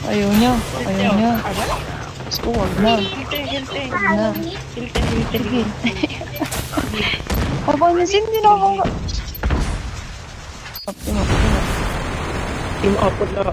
Ayaw niya. Ayaw niya. Gusto, wag na. Hilte. Wag na. Hilte. Habang nasin, hindi na ako. Timap. Team up na.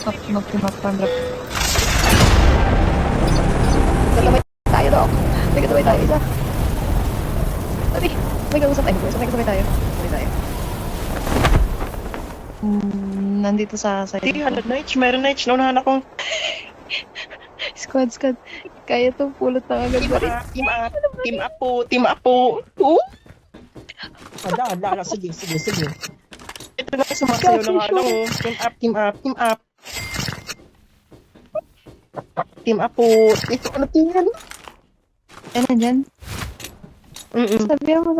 Timap. Timap. Pandrap. Katabay tayo, Dok. May katabay tayo, isa. Sabi, may kausap tayo. May katabay tayo. Nandito sa side. Hindi, halad Nige. Meron Nige. Naunahan akong Squad. Kaya to, pulot na agad ba rin? Team up po. Hala. Sige. Ito na, sumasayaw na nga lang. Team up. Team up po. Ito, ano tingnan? Eh, nandyan? Sabi mo.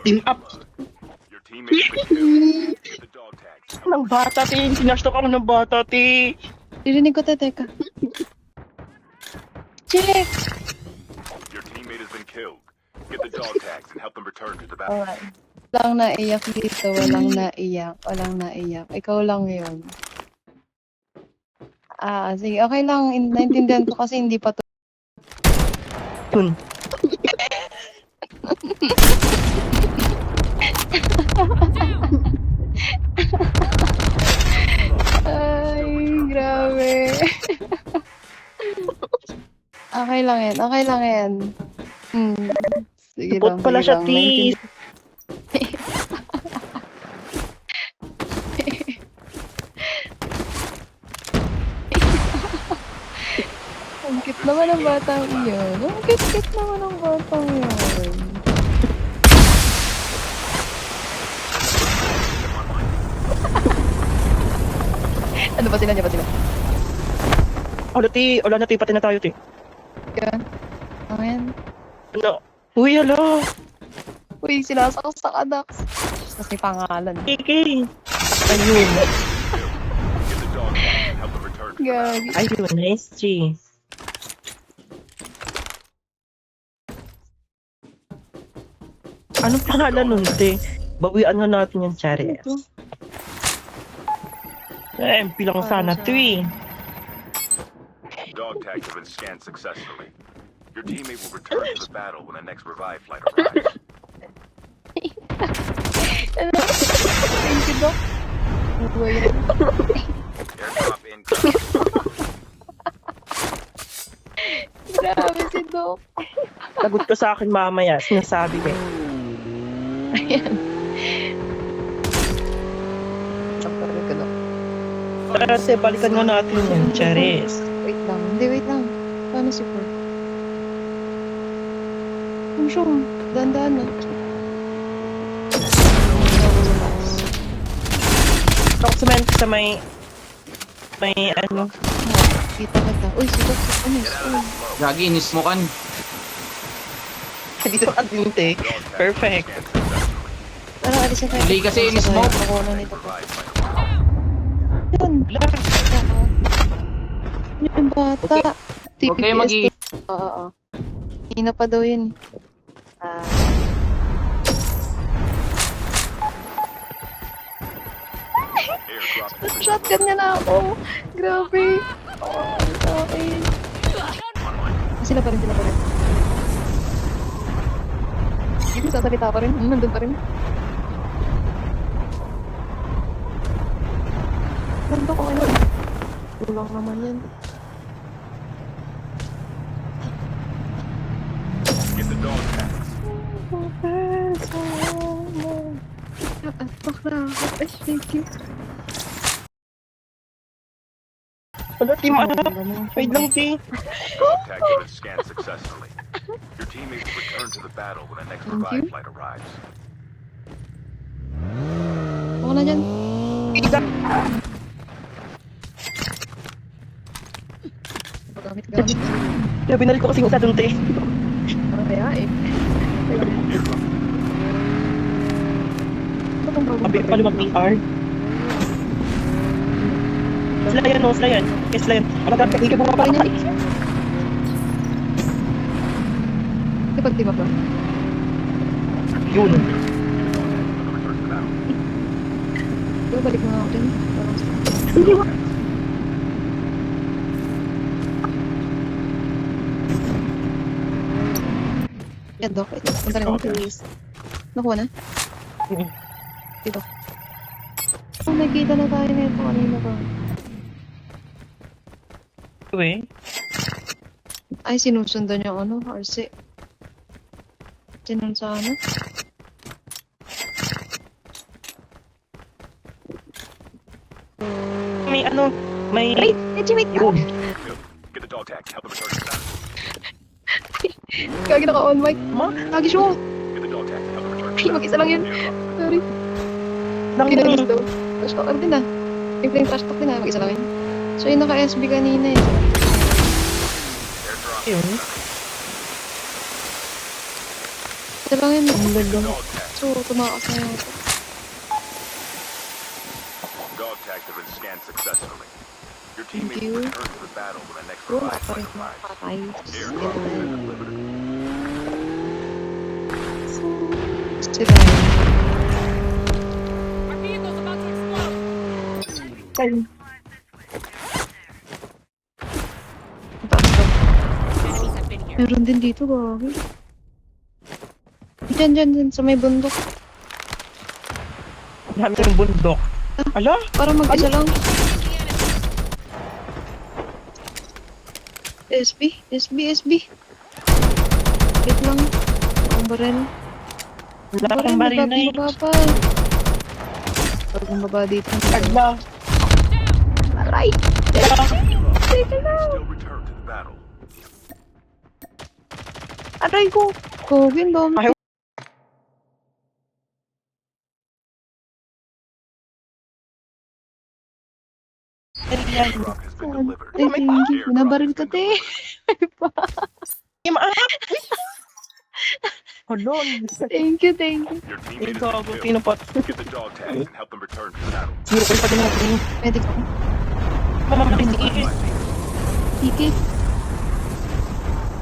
Team up. Ng bata, te. Sinastok ako ng bata, te. Dirinig ko, teka. Check! Your teammate has been killed. Get the dog tags and help them return to the battle. Alright. Walang naiyak dito, walang naiyak. Ikaw lang yun. Sige, okay lang. Naintindihan ko kasi hindi pa to. Yun. Ay, grabe. Okay lang yan. Sige Support lang. pala siya, te. Ang cute naman ng batang iyon. Ang cute naman ng batang iyon. Ano ba sila? Wala, te. Wala na, te. Pati na tayo, te. Yan. Ayan. Ano? Uy, hala. Uy, sinasaksak ka, Dax. Kasi pangalan. Ayun. Get the dog tags and help them return to the battle. Gagi. Ayun, nice, G. Anong pangalan nun, te? Bawian nga natin yung Charis. MP lang sana, te. Dog tags have been scanned successfully. Your teammate will return to the battle when the next revive flight arrives. Thank you, Doc. Uy. Airdrop incoming. Grabe si Doc. Lagot ko sa akin mamaya, sinasabi ko. Ayan. Sakparin ka, Doc. Kasi balikan nga natin yung Charis. Wait lang. Paano si Ford? Ang siyong, dandaan na. Document sa may ano. Kita. Uy, si Doc. Ano? Gagi, inis mo kan. Dito ka din, te. Perfect. Tara, alis na tayo. Hindi kasi in-smoke. Ako na nito. Revive flight. Yun. Yung bata. Huwag kayo TPPS to. Oo. Hina pa daw yun. Airdrop Shotgun niya na ako. Grabe. Okay. Sila pa rin. Hindi sasalita pa rin. Nandun pa rin. Nandun ko ano. Kulang naman yan. Get the dog tags. Bakla. Thank you. Wala, team up. Wait lang, te. Dog tags have been scanned successfully. Your teammate will return to the battle when the next Thank revive you. flight arrives. Ako na dyan. Gamit. Kaya binalik ko kasi yung isa dun, te. Parang kaya eh. Abi pa lumang PR. Sila yan, no? Sila yan. Yes, sila yan. Wala ka, hindi ka buka pa rin yan. Kapag di ba ba? Yun. Return to the battle. Diba balik mo nga ako din? Parang Hindi ba? yan, Doc. Ito, punta rin ako. Please. Nakuha na? Dito. Oh, nakita na tayo na ito. Kanina ba? Uy. Ay, sinusundan yung ano, RC. Sinun sa ano? May ano, may... Wait! Wait! Yun. Get the dog tag. Help them return to the battle. Kagi naka-on mic. Ma? Lagi siya. Get the dog tag. Help them return to Ay, the battle. mag-isa lang yun. Airdrop. Sorry. Nang Kinalis daw. Trash talk din ah. Yung flame trash talk din ah. Mag-isa lang yun. So, yung naka-SB kanina eh. Airdrop. yun. Isa lang yun. Ang ganda. Dog tag. So, tumakas na yun. Dog tags have been scanned successfully. Your teammate you. will return to the battle when the next Bro, revive apa rin flight mga arrives. patay. Airdrop has been delivered. Sila. Ay, Taas daw. Meron din dito, gagi. Diyan, sa may bundok. dami yung bundok. Ala? Para mag-isa lang. SB. Wait lang. Ang barel. Wala akong baril na eh. Baba pa. Huwag mong baba dito. Ala. Aray! Teka lang! Still return to the battle. Aray ko! Kogin, dom. Ay, Ayan. Airdrop has been delivered. Ay, thank you. Nabaril ka, te. Yung Hold on. Thank you. Your Ay, teammate has gago. been killed. Pinapot. Get the dog tags and help them return to the battle. Zero pa din natin. Medic ako. Mamamatay si Revive Kiki. team. Kiki.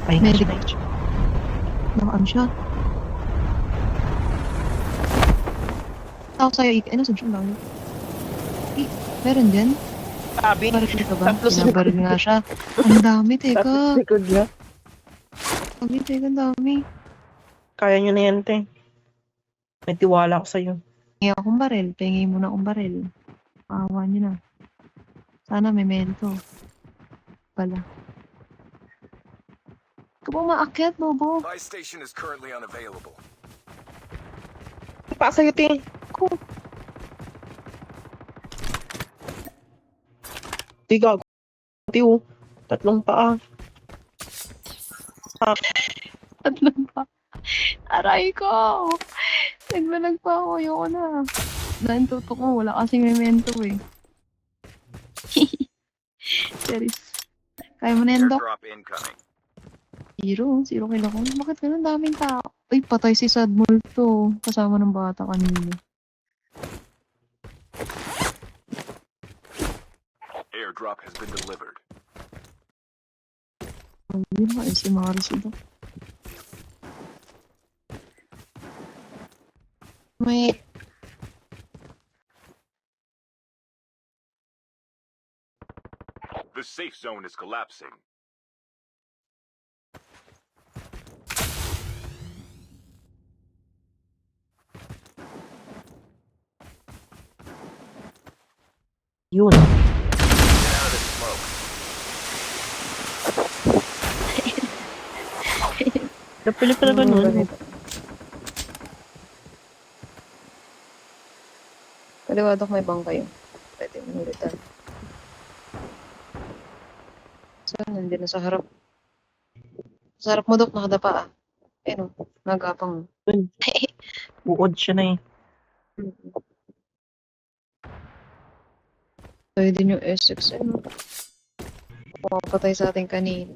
Ay, Medic. medyo. Nakaan siya. Ako sa'yo, Iki. Ano, saan siya lang? Meron din? Sabi. Baril ka ba? Tatlo sila. Pinabaril nga siya. Ang dami, teka. Likod niya. Ang dami. Kaya nyo na yan, te. May tiwala ako sa'yo. Hingi akong baril. Pengi mo na akong baril. Paawa niyo na. Sana may mento. Pala. Ikaw ba maakyat, Bobo? Buy station is currently unavailable. Pa sa'yo, te. Ako. Di gago. Tiyo. Tatlong paa. Tatlong pa. Aray ko! Nagbalag pa ako. Ayoko na. Dahil tutok mo. Wala kasing memento eh. Series. Kaya mo na yan, Doc? Airdrop incoming. Zero kilo ko. Bakit ganun daming tao? Ay, patay si Sad Multo. Kasama ng bata kanina. Airdrop has been delivered. Ayun nga, si Maris ito. May... The safe zone is collapsing. Yun. Get out of this smoke. Napili pala ganun. Kaliwa, Doc, may bangka yun. Pwede mo ulitan. Saan? Nandun na sa harap. Sa harap mo, Doc, nakadapa ah. Ayun o, nagapang. Buod siya na eh. Tayo din yung S6 eh, no? Pumapatay sa ating kanina.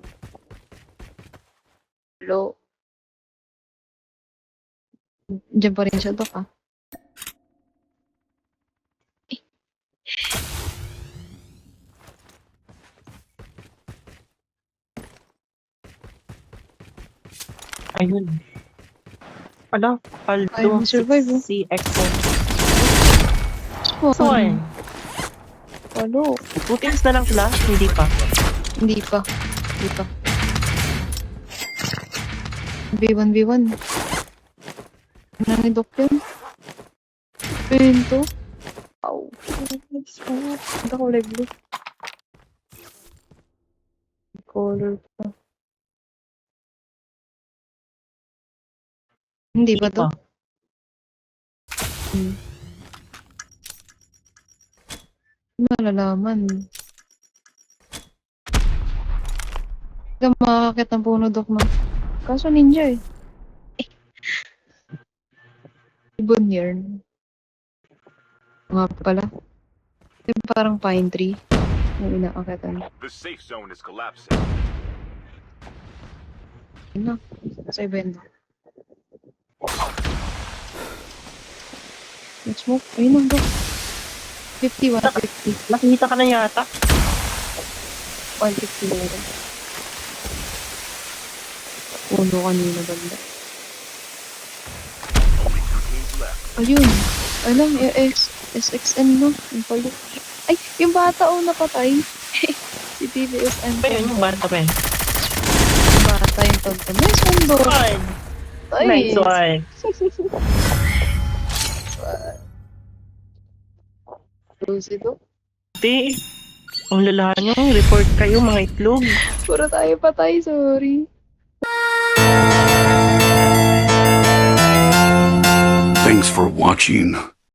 Hello? Diyan pa rin siya, Doc, ah. Ayun. Ala, Ayaw Paldo. mo survive, oh. CXM. Oh, So, ayun. Walo. 2 teams na lang sila? Hindi pa. Hindi pa. B1v1. Nanidok yun. Pinto. Ow. Punta ko live blue. Color pa. Hindi ba to? Malalaman. Hindi ka makakakit ng puno, Dok, no? Kaso ninja eh. Ibon yarn. Nga pala. Yung parang pine tree. Yung inaakatan. The safe zone is collapsing. Yun na. Sa ibenda. Let's smoke. Ayun ang Dok. 50, 150. Nakikita ka na yata. 150 na rin. Puno kanina banda. Only 2 teams left. Ayun. Alam, SXN no? Yung palo. Ay, yung bata o napatay. Si TVSN. Ayun, yung bata pa yun. Yung bata yung tonto. Nice one, Dok. One. Nice one. Lucido. Di. Ang lalahan nyo, report kayo mga itlog. Puro tayo patay, sorry. Thanks for watching.